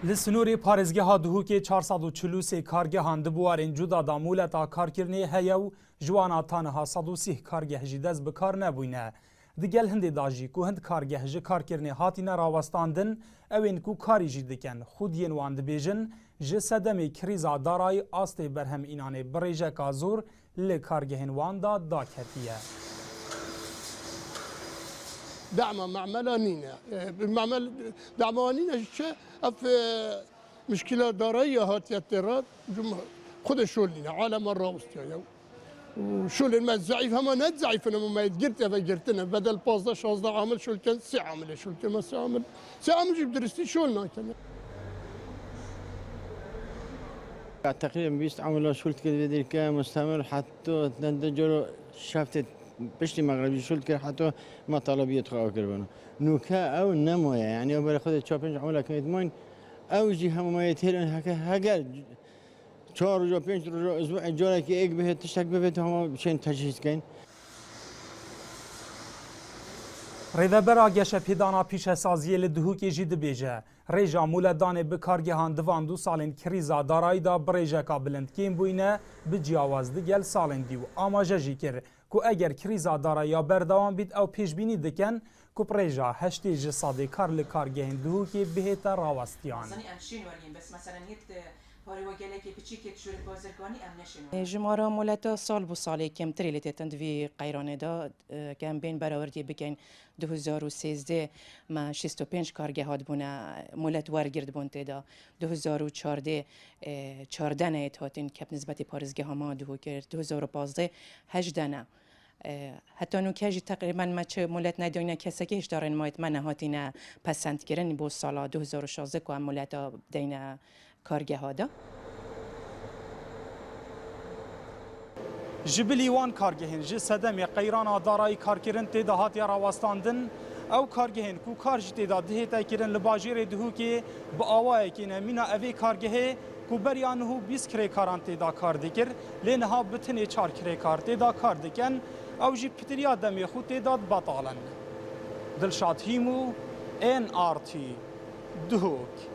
لسنوری پارێزگەها دووهوکێ 443 کارگەهان دبوارên cuda da mûleta karkirinê heye û ji wan a tanha 130 kargeh jî dest bi kar nebûyne. Di gel hindê da jî ku hind kargeh ji karkirinê hatîne rawestandin, ewên ku karî jî dikin xwediyên wan dibêjin ji sedemê krîza darayî astê berhemînanê bi rêjeka zor li kargehên wan da daketiye. دعم معملانينا المعمل دعمانينا شيء في مشكلة دارية هات يترات خد شغلنا على مرة وستيا وشغل ما ضعيف هم نت ضعيف انا ما يتجرت فجرتنا بدل 15 16 عامل شغل كان سي عامل شغل كان سي عامل جيب درستي شغلنا كمان تقريبا 20 عمل شغل كده كان مستمر حتى تندجر شفت بشتي مغربي شغل كده حتى ما طلبيه تخاو كربنا نوكا او نمويا يعني او خذ تشوبينج عملها كانت مين او جهه ما يتهلن هكا 4 جو 5 جو اسبوع جوله كي اك به تشتك به هم بشين تجهيز كاين Rêvebera geşepêdana pîşesaziyê li Duhokê jî dibêje. Rêja mûledanê bi kargehan divan 2 salên krîza darayî da bi rêjeka bilindkên bûyne bi ciyawaz digel salên dî û amaje jî kir ku eger krîza darayî berdewam bît ew pêşbînî dikin ku rêja heştê ji sadê kar li kargehên Duhokê bihête rawestiyan. جمارا مولتا سال بو سالی کمتری لیت تندوی قیرانه دا کم بین براوردی بکن 2013 ما 65 کارگه هاد بونه مولت ورگرد بونته دا 2014 14 نیت هاتین کپ نسبت پارزگه ها دو کرد 2015 18 نه حتی نوکیجی تقریبا ما چه مولت ندیونه کسی که هیچ دارن مایت من هاتینه پسند کردن بو سالا 2016 که مولتا دینه کارگه ها دا Ji wan kargehên ji sedemê qeyrana darayî karkirin tê da hatiye rawestandin, ew kargehên ku kar jî tê da dihête kirin li bajêrê Duhokê bi awayekî ne mîna evê kargehê ku beriya niho 20 kirêkaran tê da kar dikir, lê niha bi tinê 4 kirêkar tê da kar dikin, ew jî pitiriya demê xwe tê da betalin. Dilşad Hîmû, NRT, Duhok.